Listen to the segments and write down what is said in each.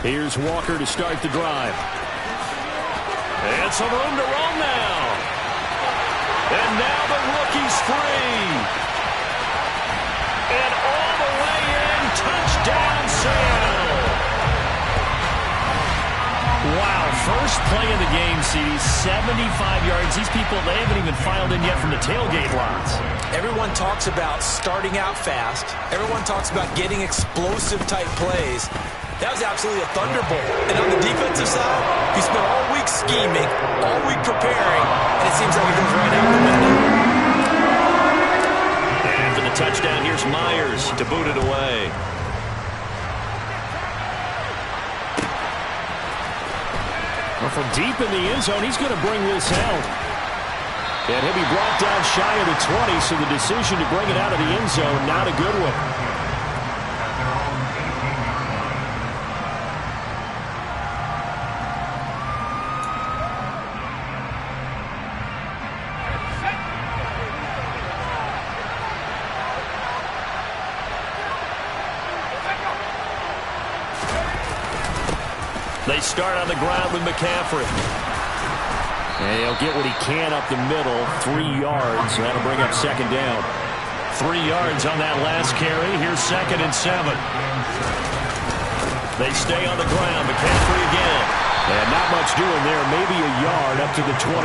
Here's Walker to start the drive. And some room to run now. And now the rookie's free. And all the way in, touchdown Seattle. Wow, first play of the game, CD, 75 yards. These people, they haven't even filed in yet from the tailgate lots. Everyone talks about starting out fast. Everyone talks about getting explosive-type plays. That was absolutely a thunderbolt. And on the defensive side, he spent all week scheming, all week preparing, and it seems like it goes right out the window. And for the touchdown, here's Myers to boot it away. Well, from deep in the end zone, he's going to bring this out. And he'll be brought down shy of the 20, so the decision to bring it out of the end zone, not a good one. They start on the ground with McCaffrey. And he'll get what he can up the middle. 3 yards. That'll bring up second down. 3 yards on that last carry. Here's 2nd and 7. They stay on the ground. McCaffrey again. And not much doing there. Maybe a yard up to the 23.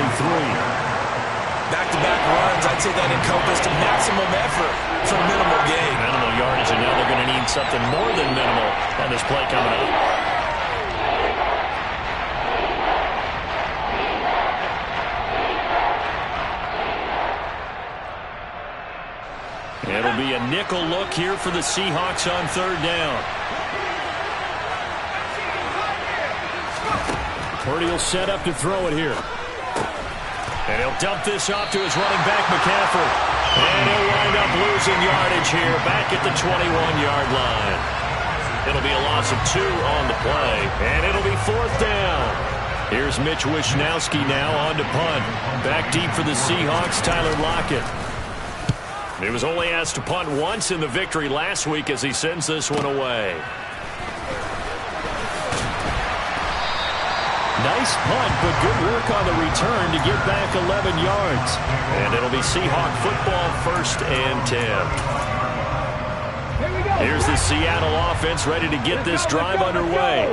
Back-to-back runs, I'd say that encompassed maximum effort for minimal gain. Minimal yardage, and now they're going to need something more than minimal on this play coming up. It'll be a nickel look here for the Seahawks on 3rd down. Purdy will set up to throw it here. And he'll dump this off to his running back, McCaffrey. And he'll wind up losing yardage here back at the 21-yard line. It'll be a loss of 2 on the play. And it'll be 4th down. Here's Mitch Wishnowsky now on to punt. Back deep for the Seahawks, Tyler Lockett. He was only asked to punt once in the victory last week as he sends this one away. Nice punt, but good work on the return to get back 11 yards. And it'll be Seahawk football, 1st and 10. Here's the Seattle offense ready to get this drive underway.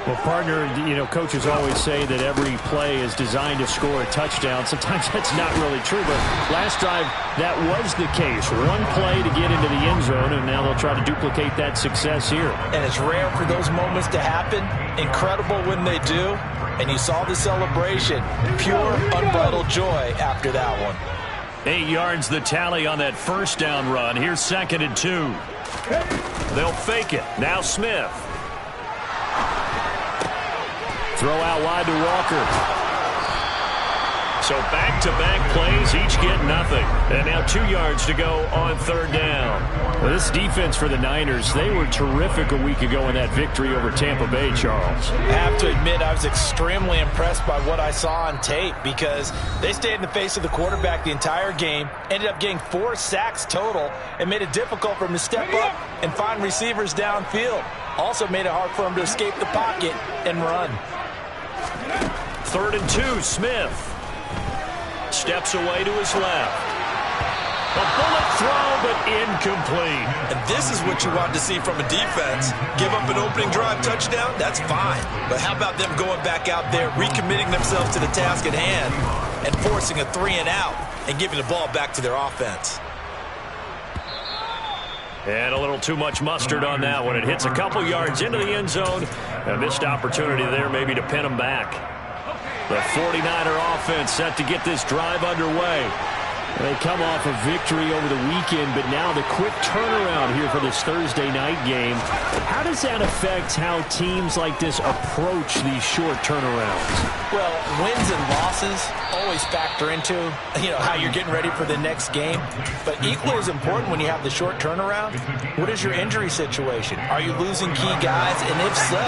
Well, partner, coaches always say that every play is designed to score a touchdown. Sometimes that's not really true, but last drive, that was the case. One play to get into the end zone, and now they'll try to duplicate that success here. And it's rare for those moments to happen. Incredible when they do. And you saw the celebration. Pure, unbridled joy after that one. 8 yards the tally on that 1st down run. Here's 2nd and 2. They'll fake it. Now Smith. Throw out wide to Walker. So back-to-back plays, each get nothing. And now 2 yards to go on 3rd down. Well, this defense for the Niners, they were terrific a week ago in that victory over Tampa Bay, Charles. I have to admit, I was extremely impressed by what I saw on tape because they stayed in the face of the quarterback the entire game, ended up getting 4 sacks total, and made it difficult for him to step up and find receivers downfield. Also made it hard for him to escape the pocket and run. 3rd and 2, Smith. Steps away to his left. A bullet throw, but incomplete. And this is what you want to see from a defense. Give up an opening drive touchdown, that's fine. But how about them going back out there, recommitting themselves to the task at hand, and forcing a 3-and-out and giving the ball back to their offense. And a little too much mustard on that one. It hits a couple yards into the end zone. A missed opportunity there maybe to pin them back. The 49er offense set to get this drive underway. They come off a victory over the weekend, but now the quick turnaround here for this Thursday night game. How does that affect how teams like this approach these short turnarounds? Well, wins and losses always factor into, how you're getting ready for the next game. But equally as important when you have the short turnaround, what is your injury situation? Are you losing key guys? And if so,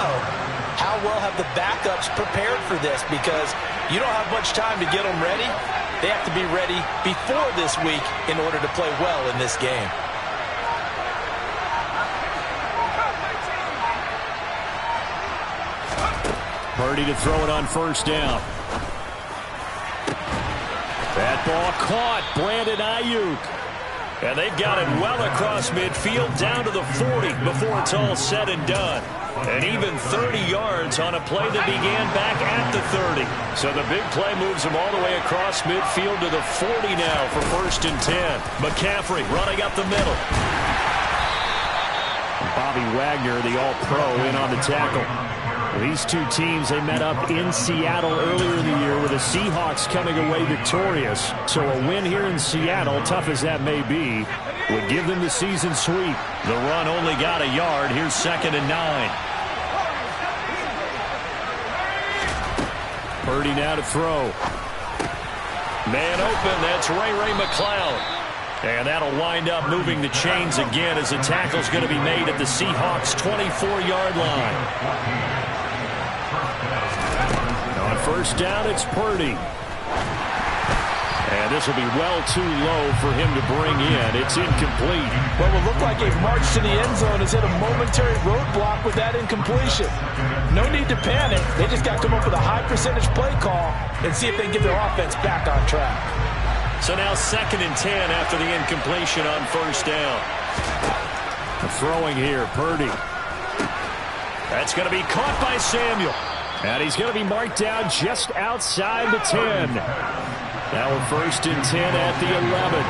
how well have the backups prepared for this? Because you don't have much time to get them ready. They have to be ready before this week in order to play well in this game. Purdy to throw it on first down. That ball caught. Brandon Ayuk. And they've got it well across midfield down to the 40 before it's all said and done. And even 30 yards on a play that began back at the 30. So the big play moves them all the way across midfield to the 40 now for 1st and 10. McCaffrey running up the middle. Bobby Wagner, the All-Pro, in on the tackle. These two teams, they met up in Seattle earlier in the year with the Seahawks coming away victorious. So a win here in Seattle, tough as that may be, would give them the season sweep. The run only got a yard. Here's 2nd and 9. Purdy now to throw. Man open, that's Ray McCloud. And that'll wind up moving the chains again as the tackle's going to be made at the Seahawks' 24-yard line. On first down, it's Purdy. And this will be well too low for him to bring in. It's incomplete. What will look like a march to the end zone is hit a momentary roadblock with that incompletion. No need to panic. They just got to come up with a high percentage play call and see if they can get their offense back on track. So now 2nd and 10 after the incompletion on first down. Throwing here, Purdy. That's going to be caught by Samuel. And he's going to be marked down just outside the 10. Now we're 1st and 10 at the 11.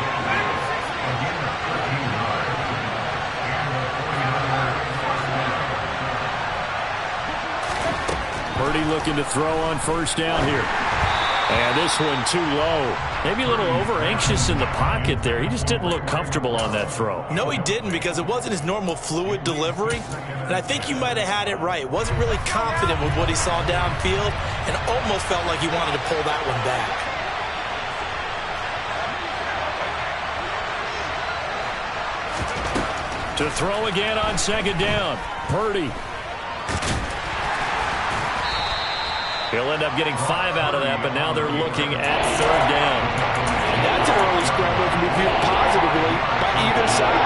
Purdy looking to throw on first down here. And this one too low. Maybe a little over-anxious in the pocket there. He just didn't look comfortable on that throw. No, he didn't, because it wasn't his normal fluid delivery. And I think you might have had it right. Wasn't really confident with what he saw downfield and almost felt like he wanted to pull that one back. To throw again on 2nd down. Purdy. He'll end up getting 5 out of that, but now they're looking at 3rd down. And that's an early scramble that can be viewed positively by either side.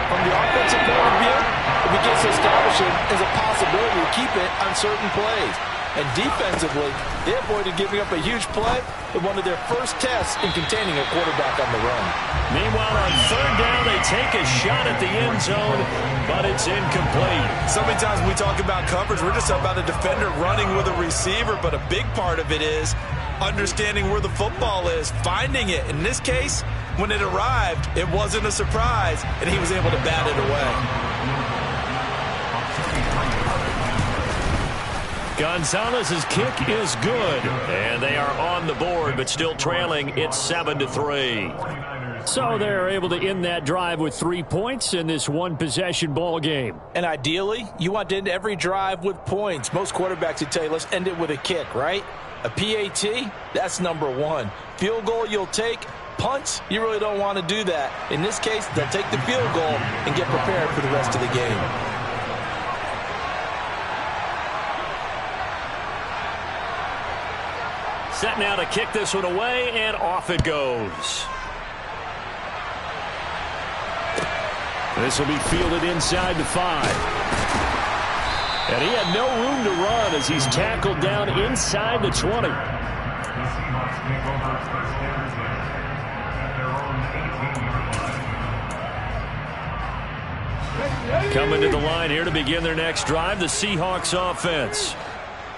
From the offensive point of view, it begins to establish it as a possibility to keep it on certain plays. And defensively, they avoided giving up a huge play in one of their first tests in containing a quarterback on the run. Meanwhile, on 3rd down, they take a shot at the end zone, but it's incomplete. So many times when we talk about coverage, we're just about a defender running with a receiver, but a big part of it is understanding where the football is, finding it. In this case, when it arrived, it wasn't a surprise, and he was able to bat it away. Gonzalez's kick is good, and they are on the board, but still trailing. It's 7-3. So they're able to end that drive with 3 points in this one-possession ball game. And ideally, you want to end every drive with points. Most quarterbacks would tell you, let's end it with a kick, right? A PAT, that's number 1. Field goal you'll take. Punts, you really don't want to do that. In this case, they'll take the field goal and get prepared for the rest of the game. Set now to kick this one away, and off it goes. This will be fielded inside the 5. And he had no room to run as he's tackled down inside the 20. Coming to the line here to begin their next drive, the Seahawks offense.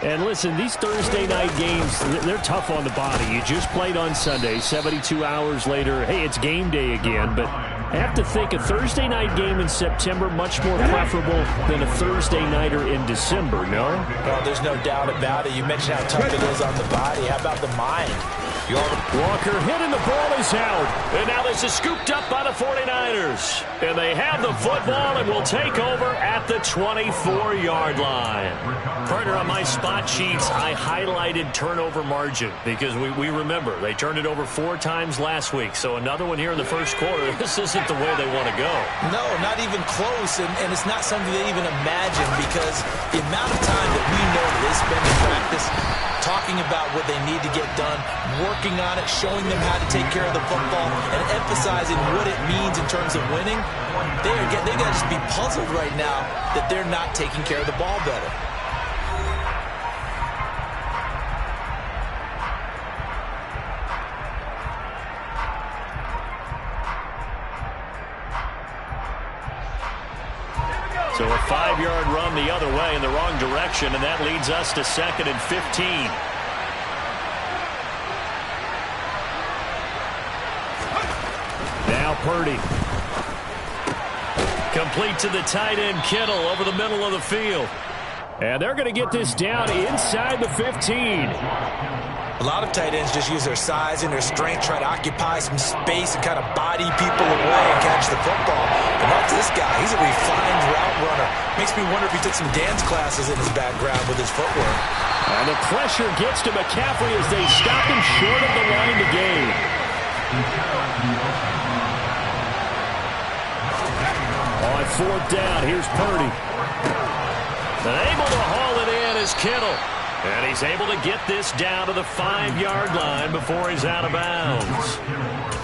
And listen, these Thursday night games, they're tough on the body. You just played on Sunday, 72 hours later, hey, it's game day again. But I have to think a Thursday night game in September much more preferable than a Thursday nighter in December, no? Well, there's no doubt about it. You mentioned how tough it is on the body. How about the mind? Walker hit and the ball is out. And now this is scooped up by the 49ers. And they have the football and will take over at the 24-yard line. Partner, on my spot sheets, I highlighted turnover margin because we remember they turned it over 4 times last week. So another one here in the first quarter. This isn't the way they want to go. No, not even close. And it's not something they even imagine because the amount of time that we know that they spend in practice talking about what they need to get done, working on it, showing them how to take care of the football, and emphasizing what it means in terms of winning, they got to just be puzzled right now that they're not taking care of the ball better. So a 5-yard run the other way in the wrong direction, and that leads us to 2nd and 15. Now Purdy. Complete to the tight end, Kittle, over the middle of the field. And they're going to get this down inside the 15. A lot of tight ends just use their size and their strength, try to occupy some space and kind of body people away and catch the football. But not this guy. He's a refined route runner. Makes me wonder if he took some dance classes in his background with his footwork. And the pressure gets to McCaffrey as they stop him short of the line to gain. On 4th down, here's Purdy. And able to haul it in is Kittle. And he's able to get this down to the 5-yard line before he's out of bounds.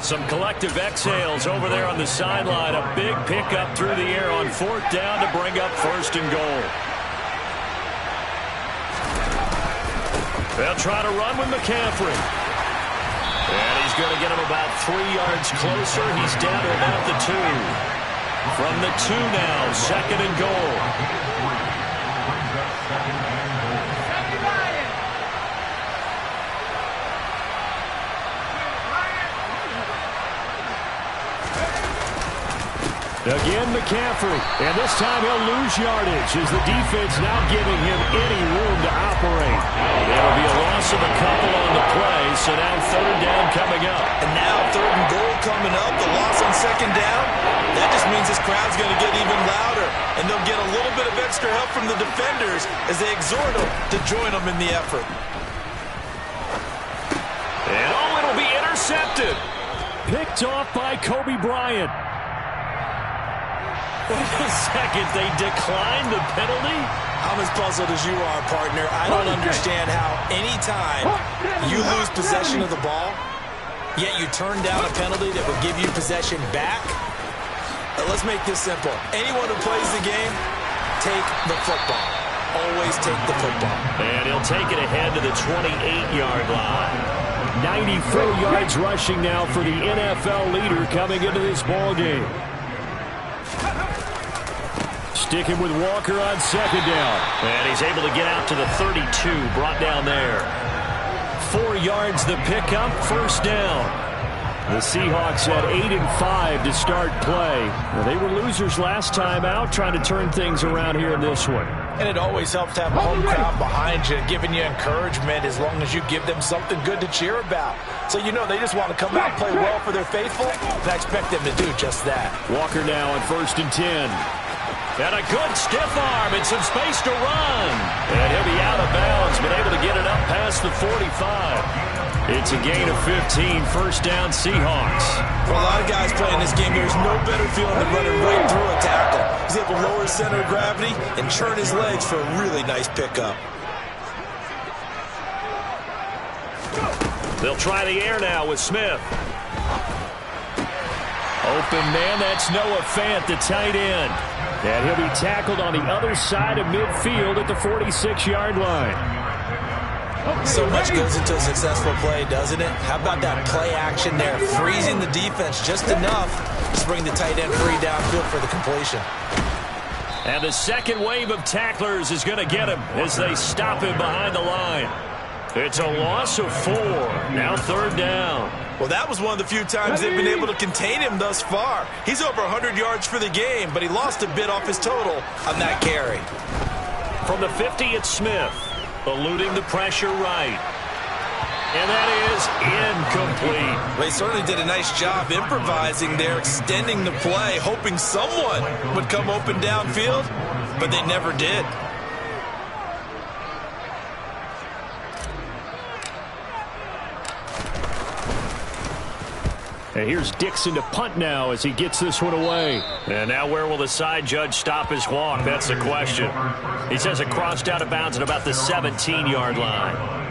Some collective exhales over there on the sideline. A big pickup through the air on 4th down to bring up 1st and goal. They'll try to run with McCaffrey. And he's going to get him about 3 yards closer. He's down to about the 2. From the 2 now, 2nd and goal. Again, McCaffrey. And this time he'll lose yardage as the defense now giving him any room to operate. There'll be a loss of a couple on the play, so now 3rd down coming up. And now 3rd and goal coming up. The loss on 2nd down. That just means this crowd's going to get even louder. And they'll get a little bit of extra help from the defenders as they exhort them to join them in the effort. And it'll be intercepted. Picked off by Kobe Bryant. Wait a second, they declined the penalty? I'm as puzzled as you are, partner. I don't understand how any time you lose possession of the ball, yet you turn down a penalty that would give you possession back. Let's make this simple. Anyone who plays the game, take the football. Always take the football. And he'll take it ahead to the 28-yard line. 94 yards rushing now for the NFL leader coming into this ball game. Sticking with Walker on 2nd down. And he's able to get out to the 32, brought down there. 4 yards the pickup, 1st down. The Seahawks had 8-5 to start play. Well, they were losers last time out, trying to turn things around here in this one. And it always helps to have a home crowd behind you, giving you encouragement as long as you give them something good to cheer about. So you know they just want to come out and play well for their faithful, and I expect them to do just that. Walker now on 1st and 10. And a good stiff arm and some space to run. And he'll be out of bounds, but able to get it up past the 45. It's a gain of 15, 1st down Seahawks. For a lot of guys playing this game, there's no better feeling than running right through a tackle. He's able to lower his center of gravity and churn his legs for a really nice pickup. They'll try the air now with Smith. Open man, that's Noah Fant, the tight end. And he'll be tackled on the other side of midfield at the 46-yard line. So much goes into a successful play, doesn't it? How about that play action there, freezing the defense just enough to bring the tight end free downfield for the completion. And the second wave of tacklers is going to get him as they stop him behind the line. It's a loss of 4. Now 3rd down. Well, that was one of the few times they've been able to contain him thus far. He's over 100 yards for the game, but he lost a bit off his total on that carry. From the 50, it's Smith, eluding the pressure right. And that is incomplete. They certainly did a nice job improvising there, extending the play, hoping someone would come open downfield, but they never did. And here's Dixon to punt now as he gets this one away. And now where will the side judge stop his walk? That's the question. He says it crossed out of bounds at about the 17-yard line.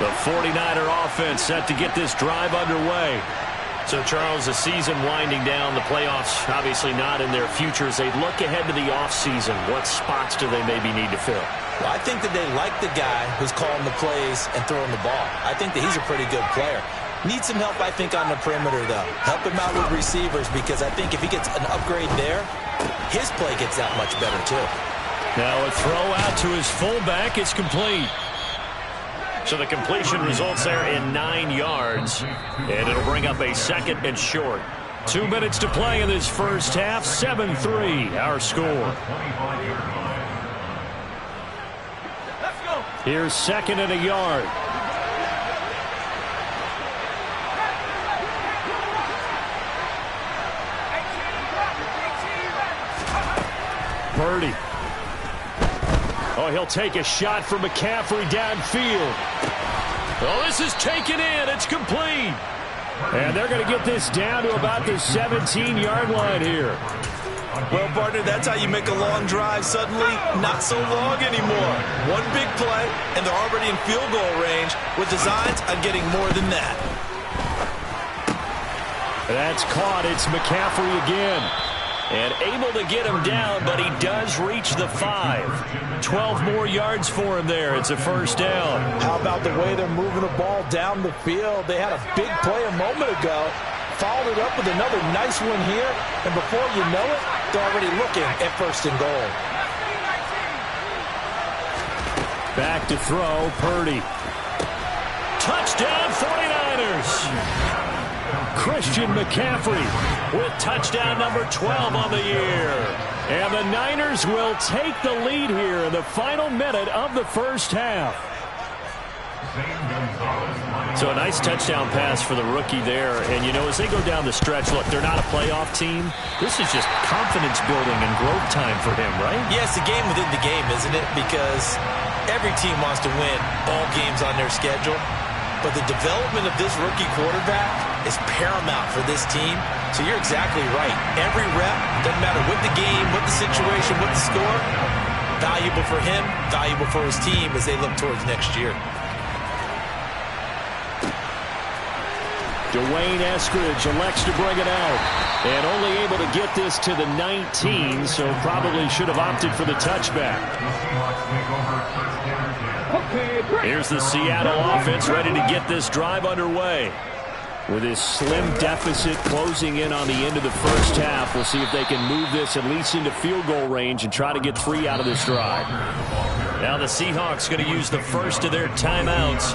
The 49er offense set to get this drive underway. So, Charles, the season winding down, the playoffs obviously not in their future. As they look ahead to the offseason, what spots do they maybe need to fill? Well, I think that they like the guy who's calling the plays and throwing the ball. I think that he's a pretty good player. Needs some help, I think, on the perimeter, though. Help him out with receivers, because I think if he gets an upgrade there, his play gets that much better, too. Now a throw out to his fullback. It's complete. So the completion results there in 9 yards, and it'll bring up a 2nd and short. 2 minutes to play in this first half. 7-3, our score. Here's 2nd and a yard. Purdy. Oh, he'll take a shot from McCaffrey downfield. Oh, this is taken in. It's complete. And they're going to get this down to about the 17-yard line here. Well, partner, that's how you make a long drive suddenly not so long anymore. One big play, and they're already in field goal range with designs on getting more than that. That's caught. It's McCaffrey again. And able to get him down, but he does reach the 5. 12 more yards for him there. It's a first down. How about the way they're moving the ball down the field? They had a big play a moment ago. Followed it up with another nice one here. And before you know it, they're already looking at 1st and goal. Back to throw, Purdy. Touchdown, 49ers. Christian McCaffrey with touchdown number 12 on the year. And the Niners will take the lead here in the final minute of the first half. So a nice touchdown pass for the rookie there. And, you know, as they go down the stretch, look, they're not a playoff team. This is just confidence building and growth time for him, right? Yeah, it's the game within the game, isn't it? Because every team wants to win all games on their schedule. But the development of this rookie quarterback is paramount for this team. So you're exactly right. Every rep, doesn't matter what the game, what the situation, what the score, valuable for him, valuable for his team as they look towards next year. Dwayne Eskridge elects to bring it out. And only able to get this to the 19, so probably should have opted for the touchback. Here's the Seattle offense ready to get this drive underway. With this slim deficit closing in on the end of the first half, we'll see if they can move this at least into field goal range and try to get 3 out of this drive. Now the Seahawks going to use the first of their timeouts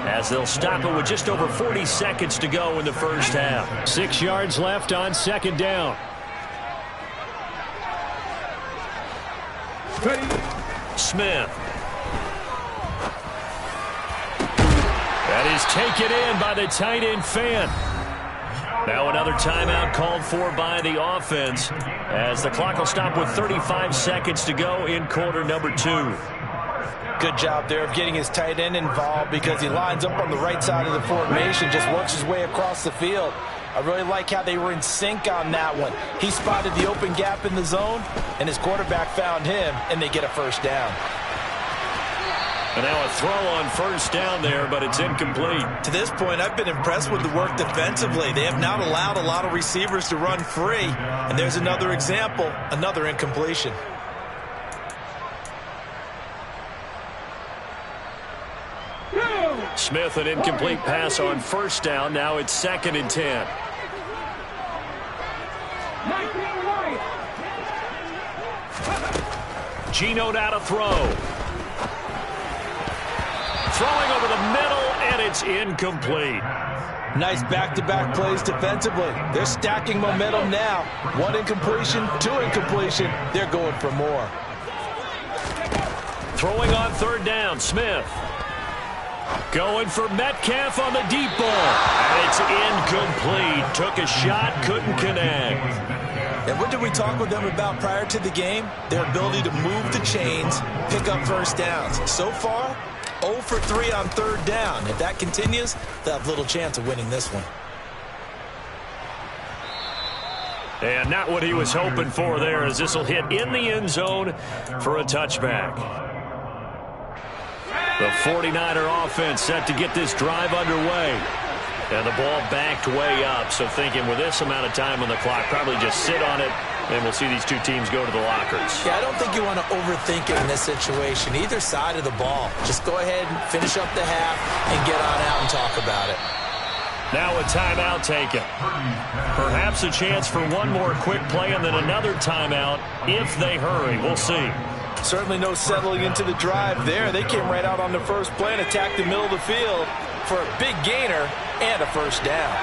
as they'll stop it with just over 40 seconds to go in the first half. 6 yards left on 2nd down. Smith. That is taken in by the tight end Fant. Now another timeout called for by the offense as the clock will stop with 35 seconds to go in quarter number 2. Good job there of getting his tight end involved because he lines up on the right side of the formation, just works his way across the field. I really like how they were in sync on that one. He spotted the open gap in the zone, and his quarterback found him, and they get a first down. And now a throw on first down there, but it's incomplete. To this point, I've been impressed with the work defensively. They have not allowed a lot of receivers to run free. And there's another example, another incompletion. Smith, an incomplete pass on first down. Now it's 2nd and 10. Geno now to throw. Throwing over the middle, and it's incomplete. Nice back-to-back plays defensively. They're stacking momentum now. 1 incompletion, 2 incompletion. They're going for more. Throwing on 3rd down, Smith. Going for Metcalf on the deep ball. And it's incomplete. Took a shot, couldn't connect. And what did we talk with them about prior to the game? Their ability to move the chains, pick up first downs. So far, 0 for 3 on 3rd down. If that continues, they'll have little chance of winning this one. And not what he was hoping for there, as this will hit in the end zone for a touchback. The 49er offense set to get this drive underway. And the ball backed way up, so thinking with this amount of time on the clock, probably just sit on it, and we'll see these two teams go to the lockers. Yeah, I don't think you want to overthink it in this situation. Either side of the ball. Just go ahead and finish up the half and get on out and talk about it. Now a timeout taken. Perhaps a chance for one more quick play and then another timeout if they hurry. We'll see. Certainly no settling into the drive there. They came right out on the first play and attacked the middle of the field for a big gainer and a first down.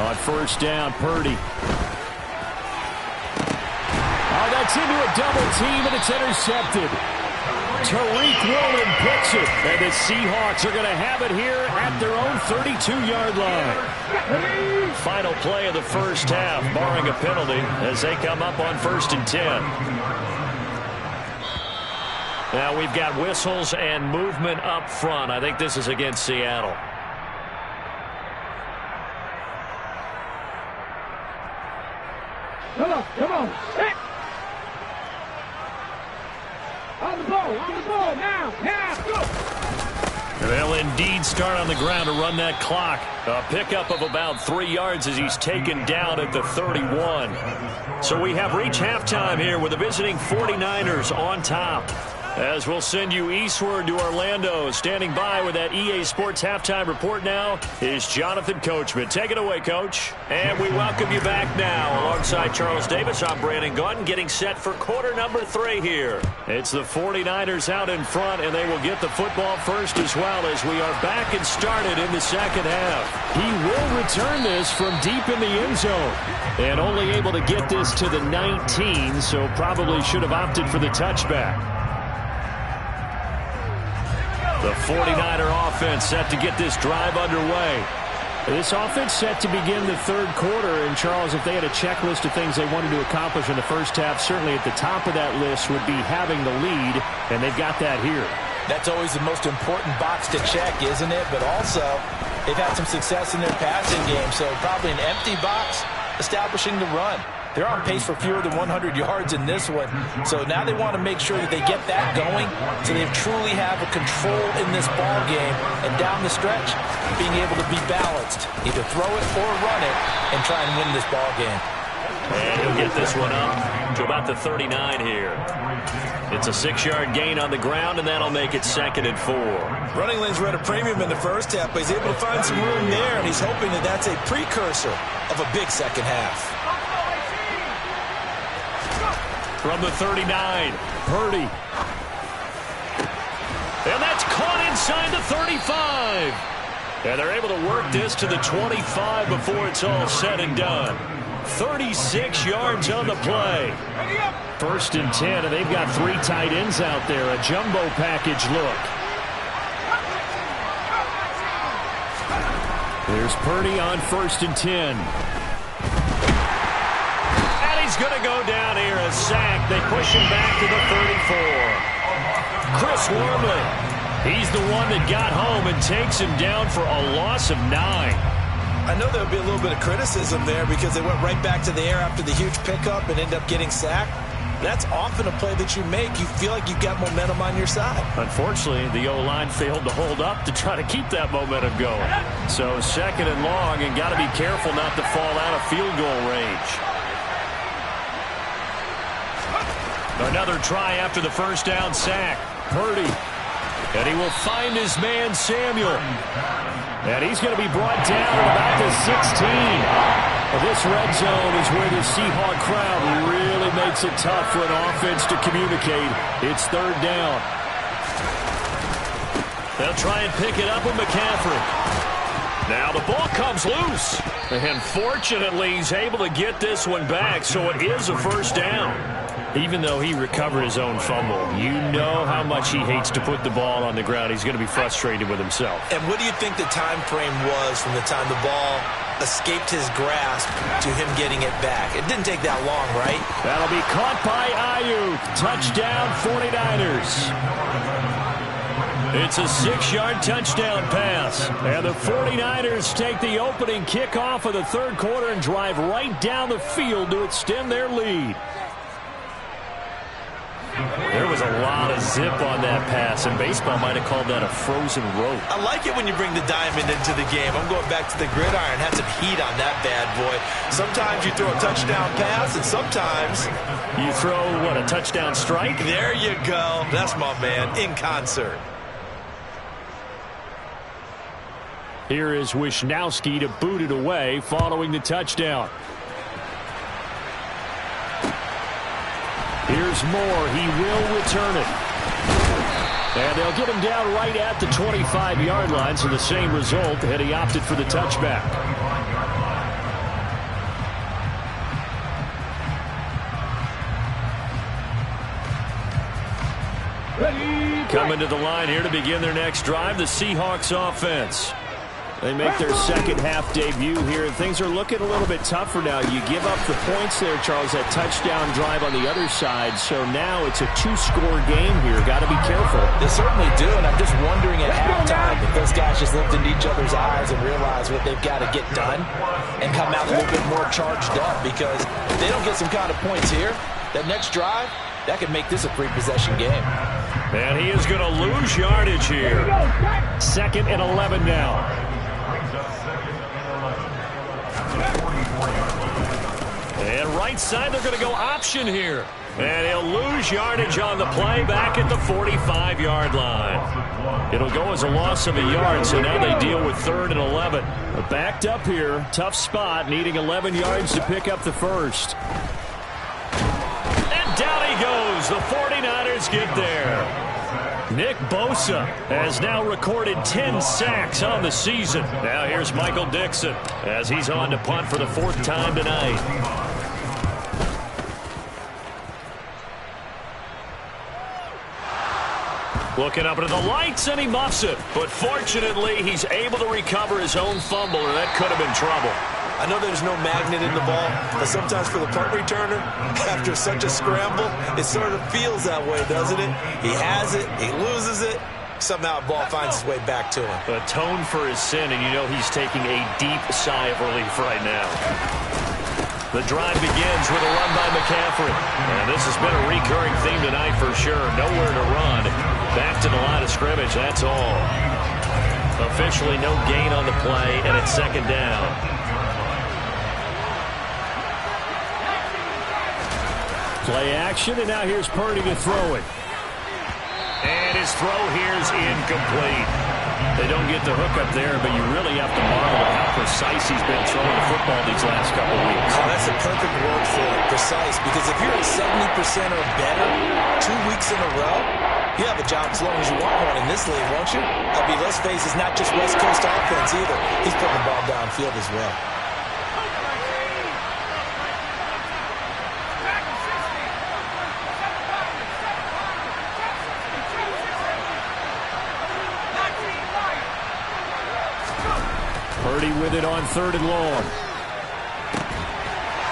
On first down, Purdy. Oh, that's into a double team, and it's intercepted. Tariq Woolen picks it, and the Seahawks are going to have it here at their own 32-yard line. Final play of the first half, barring a penalty, as they come up on 1st and 10. Now we've got whistles and movement up front. I think this is against Seattle. Come on. Hey. On the ball, now, go! They'll indeed start on the ground to run that clock. A pickup of about 3 yards as he's taken down at the 31. So we have reached halftime here with the visiting 49ers on top. As we'll send you eastward to Orlando. Standing by with that EA Sports halftime report now is Jonathan Coachman. Take it away, Coach. And we welcome you back now. Alongside Charles Davis, I'm Brandon Gaudin, getting set for quarter number 3 here. It's the 49ers out in front, and they will get the football first as well as we are back and started in the second half. He will return this from deep in the end zone. And only able to get this to the 19, so probably should have opted for the touchback. The 49er offense set to get this drive underway. This offense set to begin the third quarter. And, Charles, if they had a checklist of things they wanted to accomplish in the first half, certainly at the top of that list would be having the lead, and they've got that here. That's always the most important box to check, isn't it? But also, they've had some success in their passing game, so probably an empty box establishing the run. They're on pace for fewer than 100 yards in this one. So now they want to make sure that they get that going so they truly have a control in this ball game. And down the stretch, being able to be balanced. Either throw it or run it and try and win this ball game. And he'll get this one up to about the 39 here. It's a 6-yard gain on the ground, and that'll make it 2nd and 4. Running lanes were at a premium in the first half, but he's able to find some room there, and he's hoping that that's a precursor of a big second half. From the 39, Purdy. And that's caught inside the 35. And they're able to work this to the 25 before it's all said and done. 36 yards on the play. 1st and 10, and they've got 3 tight ends out there. A jumbo package look. There's Purdy on 1st and 10. He's going to go down here, a sack. They push him back to the 34. Chris Wormley, he's the one that got home and takes him down for a loss of 9. I know there'll be a little bit of criticism there because they went right back to the air after the huge pickup and end up getting sacked. That's often a play that you make. You feel like you've got momentum on your side. Unfortunately, the O-line failed to hold up to try to keep that momentum going. So 2nd and long, and got to be careful not to fall out of field goal range. Another try after the first down sack. Purdy. And he will find his man, Samuel. And he's going to be brought down at about the 16. This red zone is where the Seahawk crowd really makes it tough for an offense to communicate. It's 3rd down. They'll try and pick it up with McCaffrey. Now the ball comes loose. And fortunately, he's able to get this one back, so it is a first down. Even though he recovered his own fumble, you know how much he hates to put the ball on the ground. He's going to be frustrated with himself. And what do you think the time frame was from the time the ball escaped his grasp to him getting it back? It didn't take that long, right? That'll be caught by Ayuk. Touchdown, 49ers. It's a 6-yard touchdown pass. And the 49ers take the opening kickoff of the third quarter and drive right down the field to extend their lead. There was a lot of zip on that pass, and baseball might have called that a frozen rope. I like it when you bring the diamond into the game. I'm going back to the gridiron. Had some heat on that bad boy. Sometimes you throw a touchdown pass, and sometimes you throw, what, a touchdown strike? There you go. That's my man, in concert. Here is Wisnowski to boot it away following the touchdown. Here's Moore. He will return it. And they'll get him down right at the 25-yard line, so the same result, and he opted for the touchback. Coming to the line here to begin their next drive, the Seahawks offense. They make their second half debut here, and things are looking a little bit tougher now. You give up the points there, Charles, that touchdown drive on the other side. So now it's a two-score game here. Got to be careful. They certainly do, and I'm just wondering at halftime if those guys just looked into each other's eyes and realized what they've got to get done and come out a little bit more charged up, because if they don't get some kind of points here, that next drive, that could make this a three-possession game. And he is going to lose yardage here. 2nd and 11 now. And right side, they're going to go option here. And he'll lose yardage on the play back at the 45-yard line. It'll go as a loss of a yard, so now they deal with 3rd and 11. Backed up here, tough spot, needing 11 yards to pick up the first. And down he goes. The 49ers get there. Nick Bosa has now recorded 10 sacks on the season. Now here's Michael Dixon as he's on to punt for the 4th time tonight. Looking up into the lights, and he muffs it. But fortunately, he's able to recover his own fumble, or that could have been trouble. I know there's no magnet in the ball, but sometimes for the punt returner, after such a scramble, it sort of feels that way, doesn't it? He has it, he loses it, somehow the ball finds its way back to him. Atone for his sin, and you know he's taking a deep sigh of relief right now. The drive begins with a run by McCaffrey. And this has been a recurring theme tonight for sure. Nowhere to run. Back to the line of scrimmage, that's all. Officially no gain on the play, and it's 2nd down. Play action, and now here's Purdy to throw it. And his throw here's incomplete. They don't get the hook up there, but you really have to marvel at how precise he's been throwing the football these last couple of weeks. Oh, that's a perfect word for it, precise, because if you're at 70% or better 2 weeks in a row, you have a job as long as you want one in this league, won't you? I mean, let's face it's not just West Coast offense either. He's putting the ball downfield as well. Purdy with it on 3rd and long.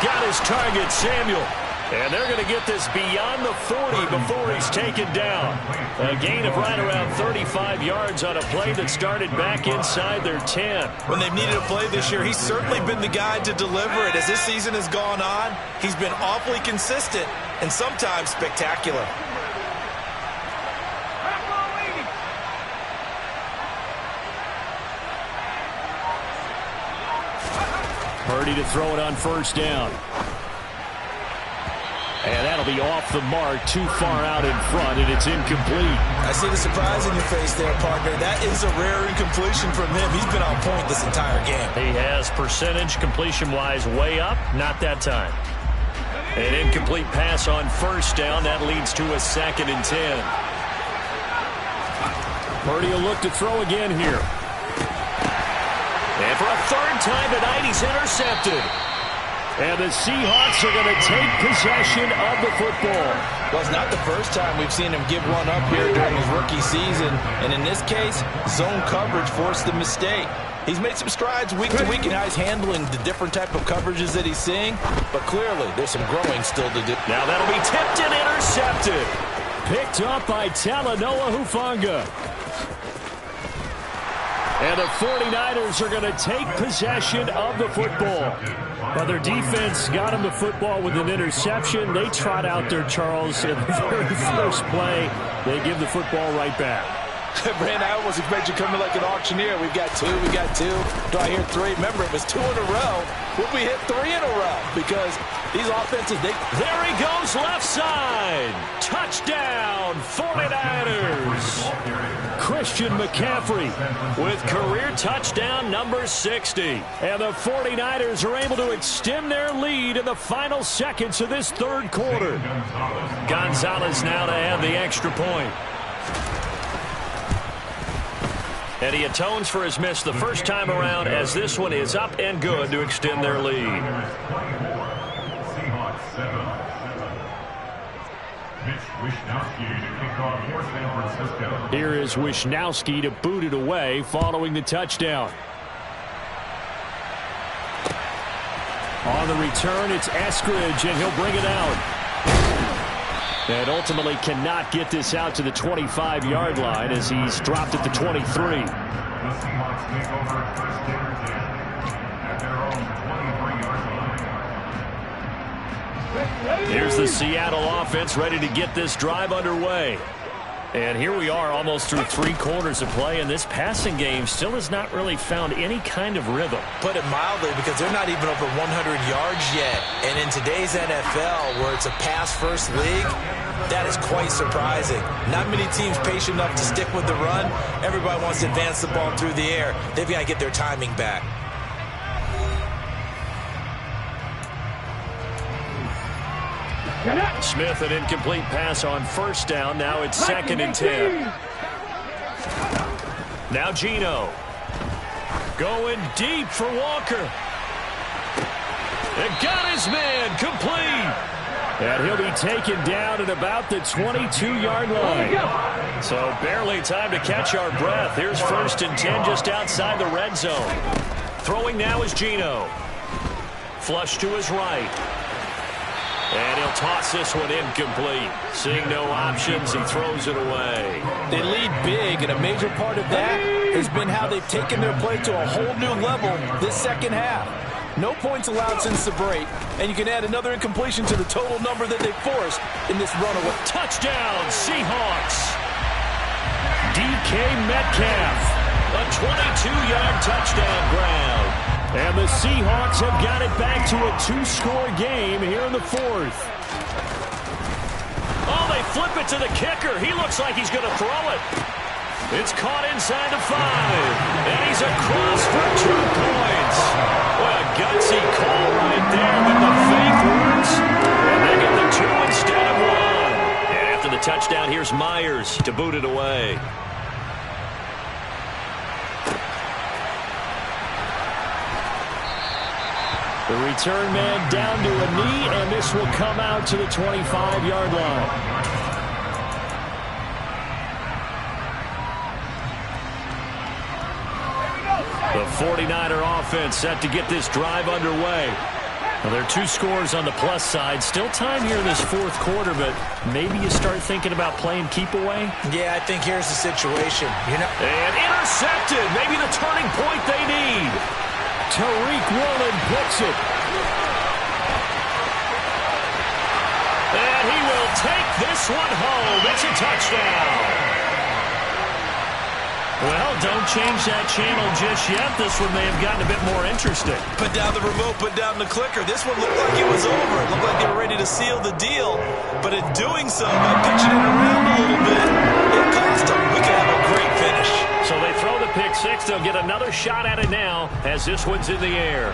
Got his target, Samuel. And they're going to get this beyond the 40 before he's taken down. A gain of right around 35 yards on a play that started back inside their 10. When they've needed a play this year, he's certainly been the guy to deliver it. As this season has gone on, he's been awfully consistent and sometimes spectacular. Purdy to throw it on 1st down. And that'll be off the mark, too far out in front, and it's incomplete. I see the surprise in your face there, partner. That is a rare incompletion from him. He's been on point this entire game. He has percentage completion-wise way up, not that time. An incomplete pass on 1st down. That leads to a 2nd and 10. Purdy will look to throw again here. And for a 3rd time tonight, he's intercepted. And the Seahawks are going to take possession of the football. Well, it's not the first time we've seen him give one up here during his rookie season. And in this case, zone coverage forced the mistake. He's made some strides week to week in how he's handling the different type of coverages that he's seeing. But clearly, there's some growing still to do. Now that'll be tipped and intercepted. Picked up by Talanoa Hufanga. And the 49ers are going to take possession of the football. Well, their defense got them the football with an interception. They trot out there, Charles, in the very first play. They give the football right back. Brand, I almost expect you coming like an auctioneer. We've got two. Do I hear three? Remember, it was 2 in a row. Will we hit 3 in a row? Because these offenses, there he goes, left side. Touchdown, 49ers. Christian McCaffrey with career touchdown number 60. And the 49ers are able to extend their lead in the final seconds of this third quarter. Gonzalez now to add the extra point. And he atones for his miss the first time around, as this one is up and good to extend their lead. Here is Wishnowsky to boot it away following the touchdown. On the return, it's Eskridge, and he'll bring it out. And ultimately cannot get this out to the 25-yard line as he's dropped at the 23. Here's the Seattle offense ready to get this drive underway. And here we are almost through 3 quarters of play, and this passing game still has not really found any kind of rhythm. Put it mildly, because they're not even over 100 yards yet. And in today's NFL, where it's a pass-first league, that is quite surprising. Not many teams patient enough to stick with the run. Everybody wants to advance the ball through the air. They've got to get their timing back. Smith, an incomplete pass on first down. Now it's 2nd and 10. Now Geno. Going deep for Walker. And got his man complete. And he'll be taken down at about the 22-yard line. So barely time to catch our breath. Here's 1st and 10 just outside the red zone. Throwing now is Geno. Flush to his right. And he'll toss this one incomplete. Seeing no options, he throws it away. They lead big, and a major part of that has been how they've taken their play to a whole new level this second half. No points allowed since the break, and you can add another incompletion to the total number that they forced in this runaway. Touchdown, Seahawks. DK Metcalf, a 22-yard touchdown grab. And the Seahawks have got it back to a 2-score game here in the 4th. Oh, they flip it to the kicker. He looks like he's going to throw it. It's caught inside the 5. And he's across for 2 points. What a gutsy call right there, but the fake works. And they get the 2 instead of 1. And after the touchdown, here's Myers to boot it away. The return man down to a knee, and this will come out to the 25-yard line. The 49er offense set to get this drive underway. Well, there are 2 scores on the plus side. Still time here in this 4th quarter, but maybe you start thinking about playing keep away? Yeah, I think here's the situation. And intercepted. Maybe the turning point they need. Tariq Woolen puts it. And he will take this one home. It's a touchdown. Well, don't change that channel just yet. This one may have gotten a bit more interesting. Put down the remote, put down the clicker. This one looked like it was over. It looked like they were ready to seal the deal. But in doing so, by pitching it around a little bit, it cost them. We could have a great finish. So they throw the pick 6. They'll get another shot at it now as this one's in the air.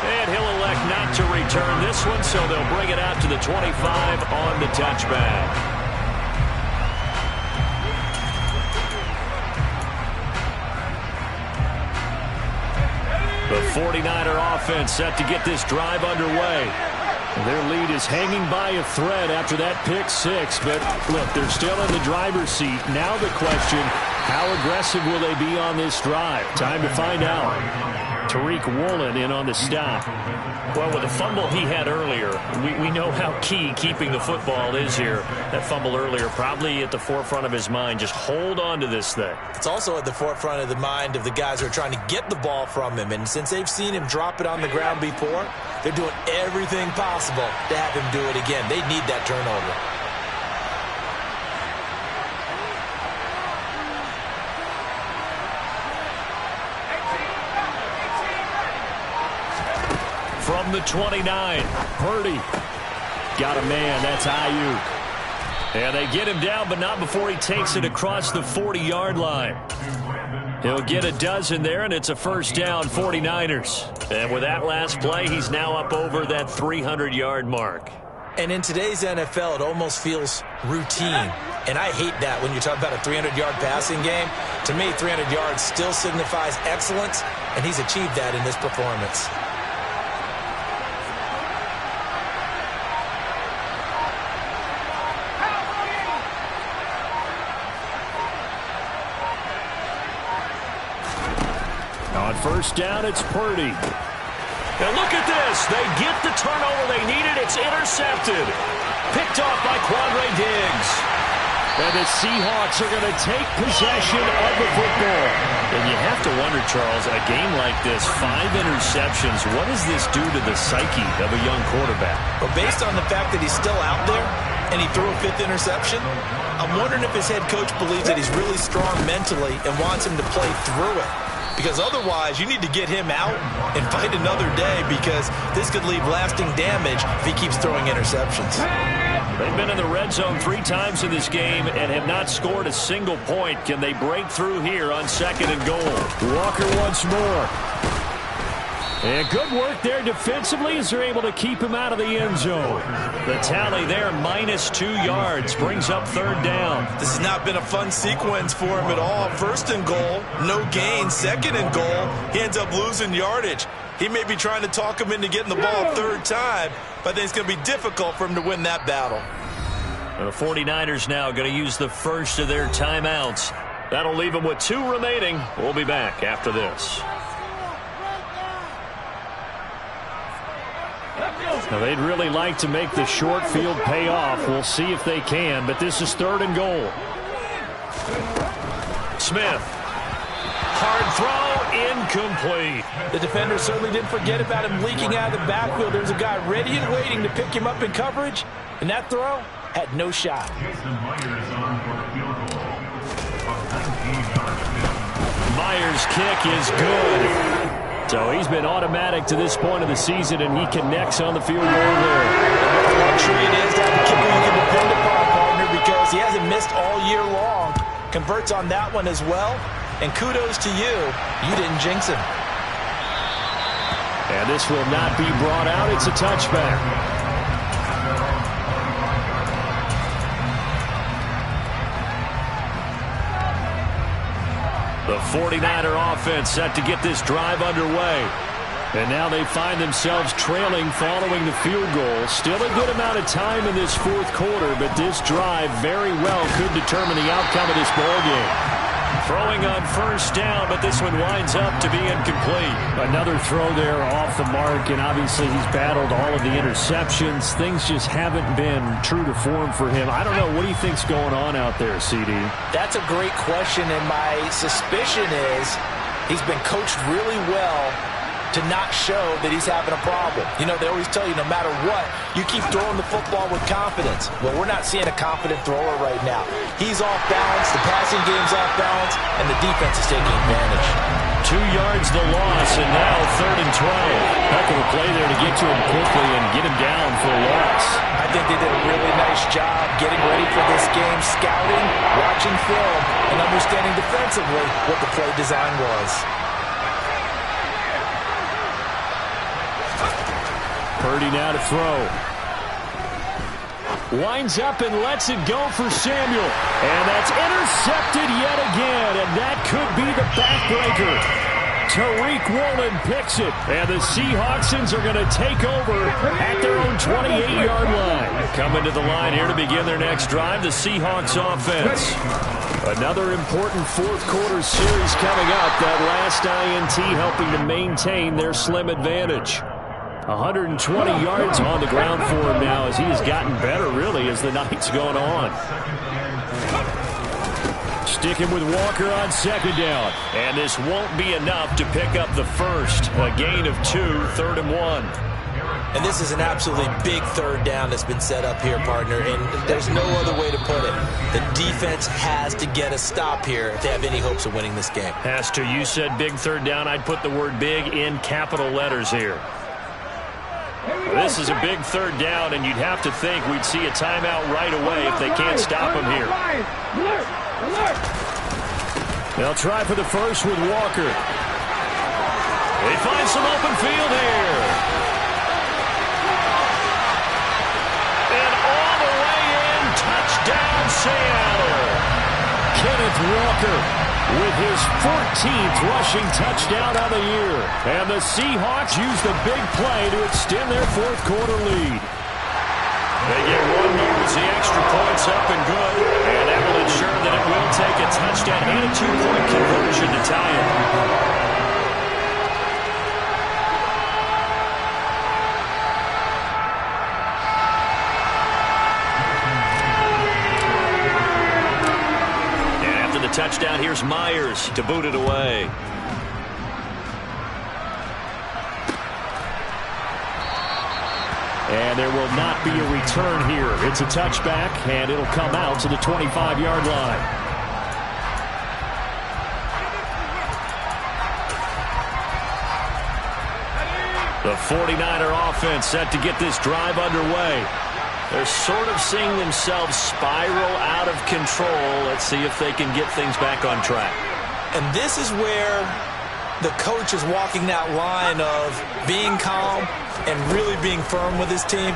And he'll elect not to return this one, so they'll bring it out to the 25 on the touchback. The 49er offense set to get this drive underway. Their lead is hanging by a thread after that pick 6, but look, they're still in the driver's seat. Now the question, how aggressive will they be on this drive? Time to find out. Tariq Woolen in on the stop. Well, with the fumble he had earlier, we know how key keeping the football is here. That fumble earlier probably at the forefront of his mind. Just hold on to this thing. It's also at the forefront of the mind of the guys who are trying to get the ball from him. And since they've seen him drop it on the ground before, they're doing everything possible to have him do it again. They need that turnover. From the 29, Purdy got a man. That's Ayuk. And they get him down, but not before he takes it across the 40-yard line. He'll get a dozen there, and it's a first down, 49ers. And with that last play, he's now up over that 300-yard mark. And in today's NFL, it almost feels routine. And I hate that when you talk about a 300-yard passing game. To me, 300 yards still signifies excellence, and he's achieved that in this performance. On first down, it's Purdy. And look at this. They get the turnover they needed. It's intercepted. Picked off by Quandre Diggs. And the Seahawks are going to take possession of the football. And you have to wonder, Charles, a game like this, 5 interceptions, what does this do to the psyche of a young quarterback? Well, based on the fact that he's still out there and he threw a 5th interception, I'm wondering if his head coach believes that he's really strong mentally and wants him to play through it. Because otherwise, you need to get him out and fight another day, because this could leave lasting damage if he keeps throwing interceptions. They've been in the red zone 3 times in this game and have not scored a single point. Can they break through here on 2nd and goal? Walker once more. And good work there defensively as they're able to keep him out of the end zone. The tally there, -2 yards, brings up 3rd down. This has not been a fun sequence for him at all. 1st and goal, no gain. 2nd and goal, he ends up losing yardage. He may be trying to talk him into getting the ball a 3rd time, but I think it's going to be difficult for him to win that battle. The 49ers now going to use the first of their timeouts. That'll leave them with 2 remaining. We'll be back after this. Now, they'd really like to make the short field pay off. We'll see if they can, but this is 3rd and goal. Smith. Hard throw, incomplete. The defender certainly didn't forget about him leaking out of the backfield. There's a guy ready and waiting to pick him up in coverage, and that throw had no shot. Myers' kick is good. So he's been automatic to this point of the season, and he connects on the field goal there. What a luxury it is to have a kicker you can depend upon, partner, because he hasn't missed all year long. Converts on that one as well, and kudos to you. You didn't jinx him. And this will not be brought out. It's a touchback. The 49er offense set to get this drive underway. And now they find themselves trailing following the field goal. Still a good amount of time in this 4th quarter, but this drive very well could determine the outcome of this ballgame. Throwing on first down, but this one winds up to be incomplete. Another throw there off the mark, and obviously he's battled all of the interceptions. Things just haven't been true to form for him. I don't know. What do you think's going on out there, CD? That's a great question, and my suspicion is he's been coached really well to not show that he's having a problem. You know, they always tell you no matter what, you keep throwing the football with confidence. Well, we're not seeing a confident thrower right now. He's off balance, the passing game's off balance, and the defense is taking advantage. 2 yards the loss, and now 3rd and 12. Heck of a play there to get to him quickly and get him down for a loss. I think they did a really nice job getting ready for this game, scouting, watching film, and understanding defensively what the play design was. Purdy now to throw. Winds up and lets it go for Samuel. And that's intercepted yet again, and that could be the backbreaker. Tariq Woolen picks it. And the Seahawksans are going to take over at their own 28-yard line. Coming to the line here to begin their next drive, the Seahawks offense. Another important fourth-quarter series coming up. That last INT helping to maintain their slim advantage. 120 yards on the ground for him now as he has gotten better, really, as the night's gone on. Sticking with Walker on second down. And this won't be enough to pick up the first. A gain of 2, 3rd and 1. And this is an absolutely big third down that's been set up here, partner, and there's no other way to put it. The defense has to get a stop here if they have any hopes of winning this game. Has to. You said big third down. I'd put the word big in capital letters here. This is a big third down, and you'd have to think we'd see a timeout right away if they can't stop him here. They'll try for the first with Walker. They find some open field here. And all the way in, touchdown Seattle. Kenneth Walker with his 14th rushing touchdown of the year. And the Seahawks use the big play to extend their fourth-quarter lead. They get one more as the extra point's up and good. And that will ensure that it will take a touchdown and a 2-point conversion to tie it. Touchdown, here's Myers to boot it away. And there will not be a return here. It's a touchback, and it'll come out to the 25-yard line. The 49er offense set to get this drive underway. They're sort of seeing themselves spiral out of control. Let's see if they can get things back on track. And this is where the coach is walking that line of being calm and really being firm with his team.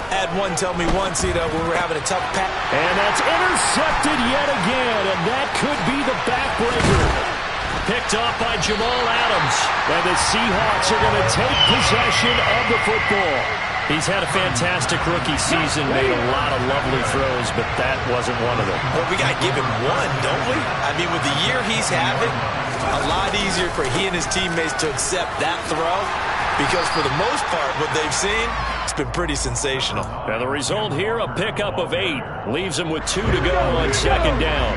I had one tell me once, when we're having a tough pass. And that's intercepted yet again, and that could be the backbreaker. Picked off by Jamal Adams. And the Seahawks are going to take possession of the football. He's had a fantastic rookie season, made a lot of lovely throws, but that wasn't one of them. Well, we got to give him one, don't we? I mean, with the year he's having, a lot easier for he and his teammates to accept that throw because for the most part, what they've seen, it's been pretty sensational. And the result here, a pickup of 8. Leaves them with 2 to go on second down.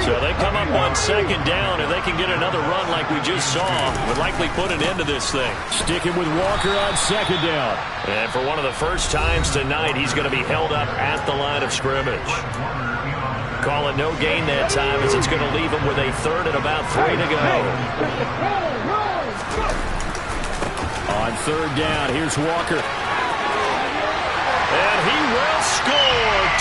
So they come up on second down, and they can get another run like we just saw. Would likely put an end to this thing. Sticking with Walker on second down. And for one of the first times tonight, he's going to be held up at the line of scrimmage. Call it no gain that time as it's going to leave him with a 3rd and about 3 to go. On third down, here's Walker. And he will score.